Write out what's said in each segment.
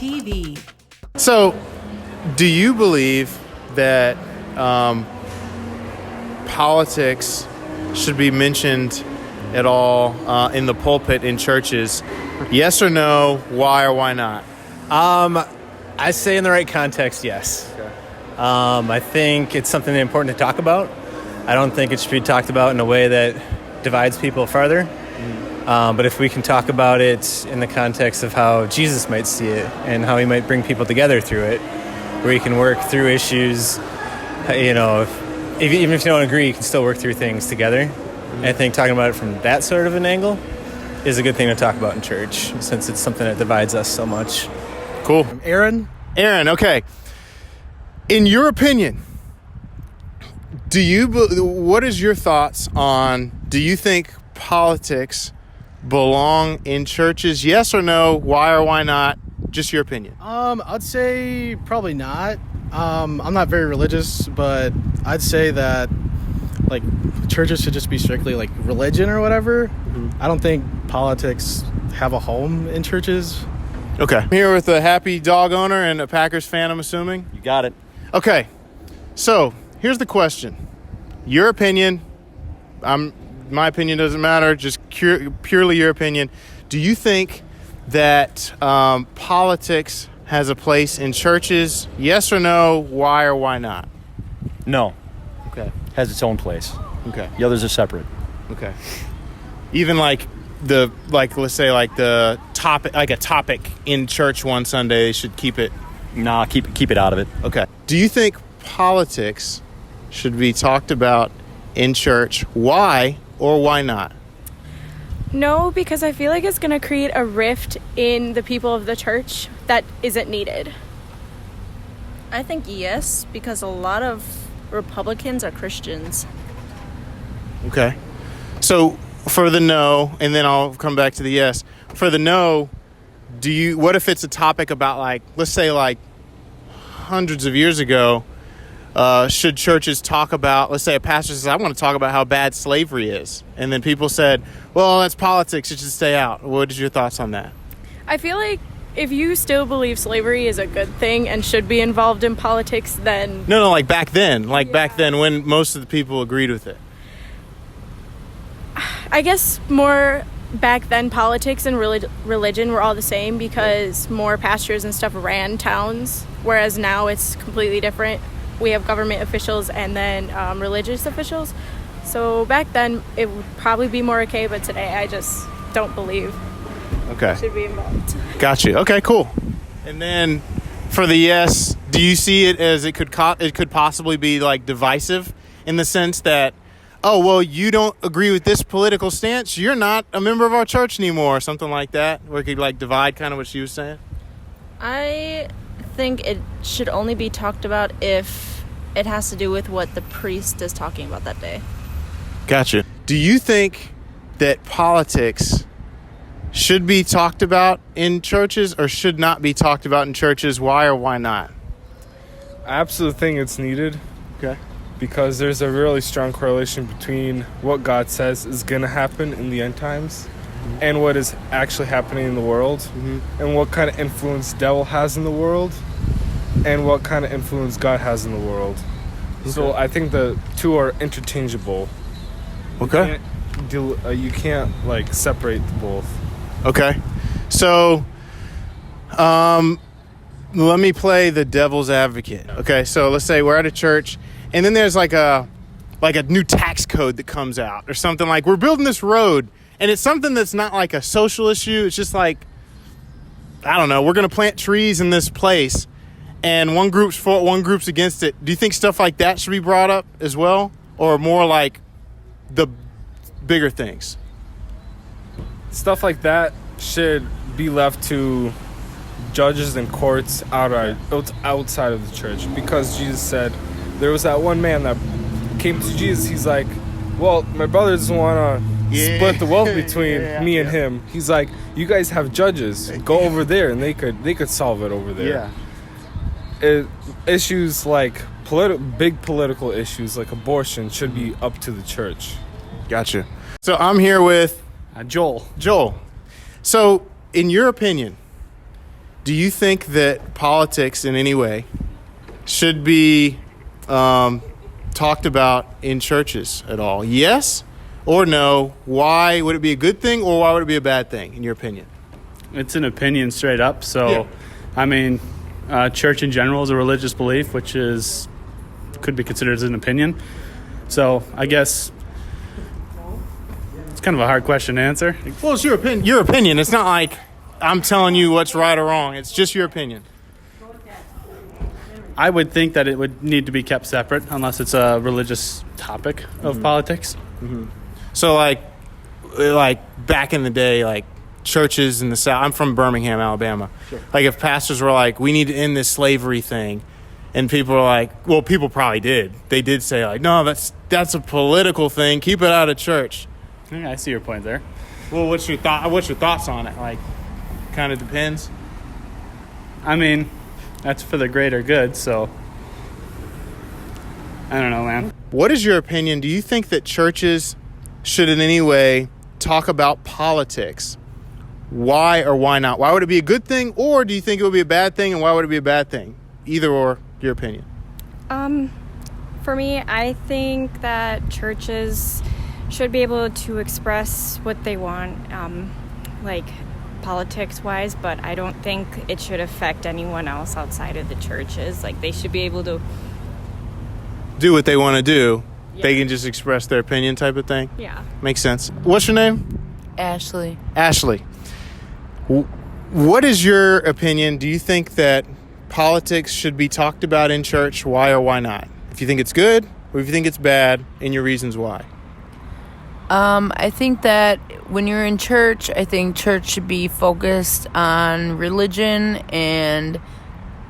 TV. So, do you believe that politics should be mentioned at all in the pulpit in churches? Yes or no? Why or why not? I say in the right context, yes. Okay. I think it's something important to talk about. I don't think it should be talked about in a way that divides people farther. But if we can talk about it in the context of how Jesus might see it and how he might bring people together through it, where you can work through issues, even if you don't agree, you can still work through things together. And I think talking about it from that sort of an angle is a good thing to talk about in church, since it's something that divides us so much. Cool. Aaron, okay. In your opinion, what is your thoughts on, do you think politics belong in churches? Yes or no? Why or why not? Just your opinion. I'd say probably not. I'm not very religious, but I'd say that like churches should just be strictly like religion or whatever. I don't think politics have a home in churches. Okay. I'm here with a happy dog owner and a Packers fan, I'm assuming. You got it. Okay. So, here's the question. Your opinion, my opinion doesn't matter, just purely your opinion. Do you think that politics has a place in churches? Yes or no? Why or why not? No. Okay. Has its own place. Okay. The others are separate. Okay. Even let's say the topic, like a topic in church one Sunday, they should keep it. Nah, keep it out of it. Okay. Do you think politics should be talked about in church? Why or why not? No, because I feel like it's going to create a rift in the people of the church that isn't needed. I think yes, because a lot of Republicans are Christians. Okay. So for the no, and then I'll come back to the yes. For the no, what if it's a topic about let's say hundreds of years ago, should churches talk about, let's say a pastor says, I want to talk about how bad slavery is. And then people said, well, that's politics, it should stay out. What is your thoughts on that? I feel like if you still believe slavery is a good thing and should be involved in politics, then... No, like back then. Back then when most of the people agreed with it. I guess more back then politics and religion were all the same because more pastors and stuff ran towns, whereas now it's completely different. We have government officials and then religious officials. So back then it would probably be more okay, but today I just don't believe it should be involved. Got you. Okay, cool. And then for the yes, do you see it as it could possibly be divisive in the sense that, oh, well, you don't agree with this political stance, you're not a member of our church anymore, or something like that, where it could divide, kind of what she was saying? I think it should only be talked about if it has to do with what the priest is talking about that day. Gotcha. Do you think that politics should be talked about in churches or should not be talked about in churches? Why or why not? I absolutely think it's needed. Okay. Because there's a really strong correlation between what God says is going to happen in the end times and what is actually happening in the world, and what kind of influence the devil has in the world and what kind of influence God has in the world. Okay. So I think the two are interchangeable. Okay. You can't separate the both. Okay. So let me play the devil's advocate. Okay, so let's say we're at a church and then there's a new tax code that comes out or something, we're building this road and it's something that's not a social issue. It's just I don't know, we're going to plant trees in this place and one group's for it, one group's against it. Do you think stuff like that should be brought up as well, or more the bigger things? Stuff like that should be left to judges and courts outside of the church, because Jesus said there was that one man that came to Jesus. He's like, well, my brother doesn't want to split the wealth between me and him. He's like, you guys have judges, go over there and they could solve it over there. Issues big political issues like abortion should be up to the church. Gotcha. So I'm here with Joel. So in your opinion, do you think that politics in any way should be talked about in churches at all? Yes or no? Why would it be a good thing, or why would it be a bad thing, in your opinion? It's an opinion straight up. So, church in general is a religious belief, which could be considered as an opinion. So, I guess it's kind of a hard question to answer. Well, it's your opinion. Your opinion. It's not like I'm telling you what's right or wrong. It's just your opinion. I would think that it would need to be kept separate unless it's a religious topic of politics. So, like back in the day, like churches in the South. I'm from Birmingham, Alabama. Sure. Like, if pastors were like, "We need to end this slavery thing," and people were like, well, people probably did. They did say like, "No, that's a political thing. Keep it out of church." Yeah, I see your point there. Well, what's your thoughts on it? Like, kind of depends. I mean, that's for the greater good, so I don't know, man. What is your opinion? Do you think that churches should in any way talk about politics? Why or why not? Why would it be a good thing, or do you think it would be a bad thing, and why would it be a bad thing? Either or, your opinion. For me, I think that churches should be able to express what they want, like politics-wise, but I don't think it should affect anyone else outside of the churches. Like, they should be able to do what they want to do. Yeah. They can just express their opinion, type of thing. Yeah. Makes sense. What's your name? Ashley. Ashley. What is your opinion? Do you think that politics should be talked about in church? Why or why not? If you think it's good, or if you think it's bad, and your reasons why. I think that when you're in church, I think church should be focused on religion and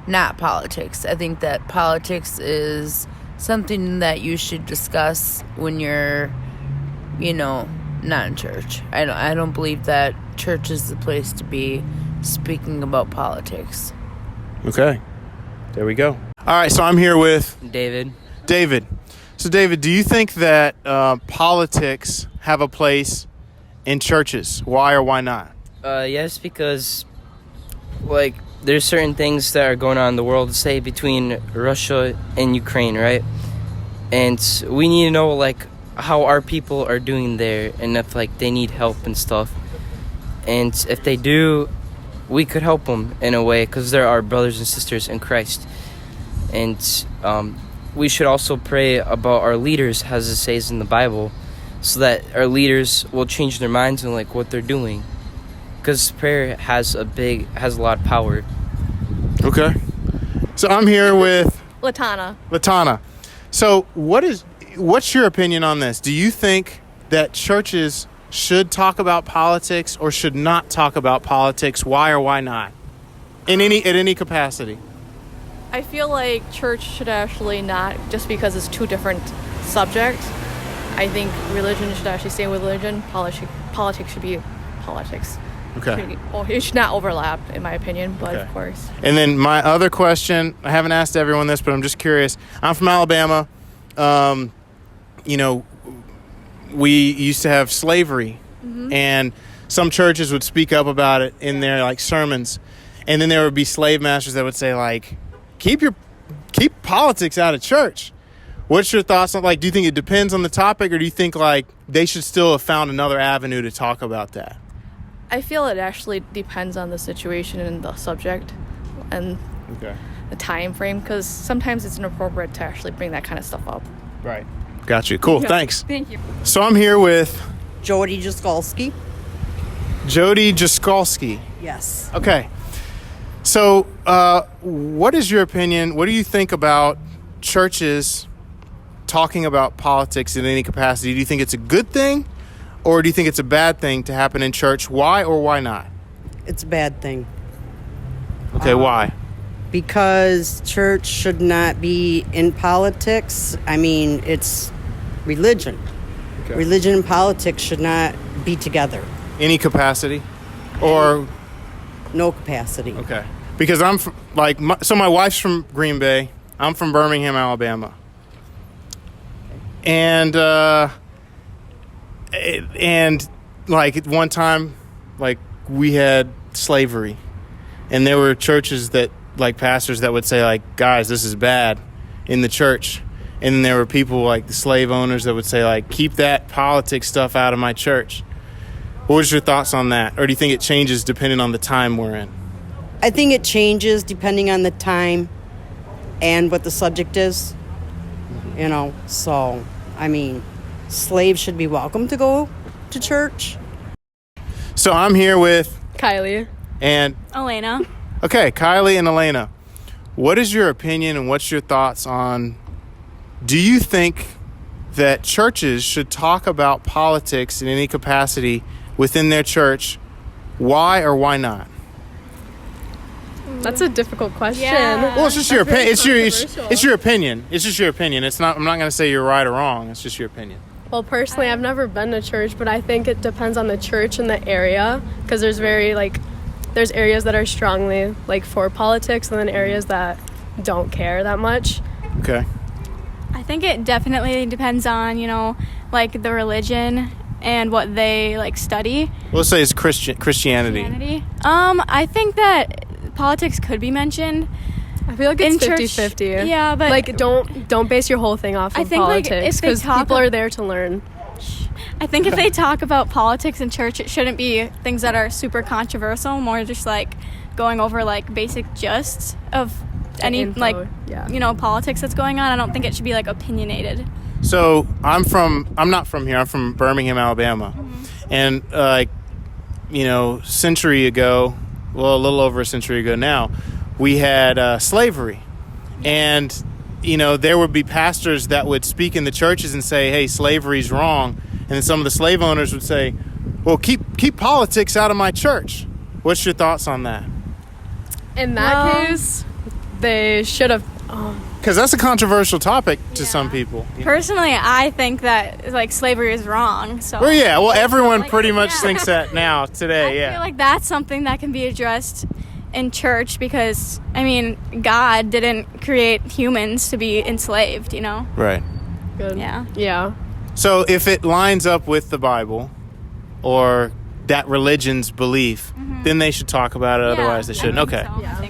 not politics. I think that politics is something that you should discuss when you're, not in church. I don't believe that church is the place to be speaking about politics. Okay. There we go. All right, so I'm here with David. So, David, do you think that politics have a place in churches? Why or why not? Yes, because, there's certain things that are going on in the world, say, between Russia and Ukraine, right? And we need to know, how our people are doing there, and if, they need help and stuff. And if they do, we could help them in a way, because they're our brothers and sisters in Christ. And we should also pray about our leaders, as it says in the Bible, so that our leaders will change their minds on what they're doing, because prayer has a lot of power. Okay. So I'm here with Latana. So what's your opinion on this? Do you think that churches should talk about politics or should not talk about politics? Why or why not? At any capacity. I feel like church should actually not, just because it's two different subjects. I think religion should actually stay with religion. Politics should be politics. Okay. It should not overlap, in my opinion, but of course. And then my other question, I haven't asked everyone this, but I'm just curious. I'm from Alabama. We used to have slavery, and some churches would speak up about it in their sermons, and then there would be slave masters that would say keep politics out of church. What's your thoughts on do you think it depends on the topic, or do you think they should still have found another avenue to talk about that? I feel it actually depends on the situation and the subject and the time frame, because sometimes it's inappropriate to actually bring that kind of stuff up. Right. Got you. Cool. Thanks. Thank you. So I'm here with Jody Jaskolski. Jody Jaskolski. Yes. Okay. So what is your opinion? What do you think about churches talking about politics in any capacity? Do you think it's a good thing, or do you think it's a bad thing to happen in church? Why or why not? It's a bad thing. Okay, why? Because church should not be in politics. I mean, it's religion. Okay. Religion and politics should not be together. Any capacity? Or? No capacity. Okay. Because I'm from, my wife's from Green Bay. I'm from Birmingham, Alabama. And at one time, we had slavery. and there were churches that, like pastors that would say, like, guys, this is bad in the church. And then there were people like the slave owners that would say, like, keep that politics stuff out of my church. What was your thoughts on that? Or do you think it changes depending on the time we're in? I think it changes depending on the time and what the subject is. You know, so, I mean, slaves should be welcome to go to church. So I'm here with Kylie and Elena. Okay, Kylie and Elena, what is your opinion and what's your thoughts on, do you think that churches should talk about politics in any capacity within their church? Why or why not? That's a difficult question. Yeah. Well, it's just your opinion. It's your opinion. It's just your opinion. It's not. I'm not going to say you're right or wrong. It's just your opinion. Well, personally, I've never been to church, but I think it depends on the church and the area, because there's there's areas that are strongly for politics, and then areas that don't care that much. Okay. I think it definitely depends on, the religion and what they study. Let's say it's Christianity. I think that politics could be mentioned. I feel like it's in 50-50. Yeah, but don't base your whole thing off of politics, because people are there to learn. I think if they talk about politics in church, it shouldn't be things that are super controversial, more just going over basic gists of any politics that's going on. I don't think it should be opinionated. So I'm not from here. I'm from Birmingham, Alabama. Mm-hmm. And century ago, well, a little over a century ago now, we had slavery. And there would be pastors that would speak in the churches and say, hey, slavery's wrong. And then some of the slave owners would say, well, keep politics out of my church. What's your thoughts on that? In that case, they should have... Because that's a controversial topic to some people. Personally, I think that slavery is wrong. So well, yeah. Well, everyone pretty much thinks that now today. I feel like that's something that can be addressed in church, because God didn't create humans to be enslaved. Right. Good. Yeah. So if it lines up with the Bible or that religion's belief, then they should talk about it. Otherwise, they shouldn't. Okay. So.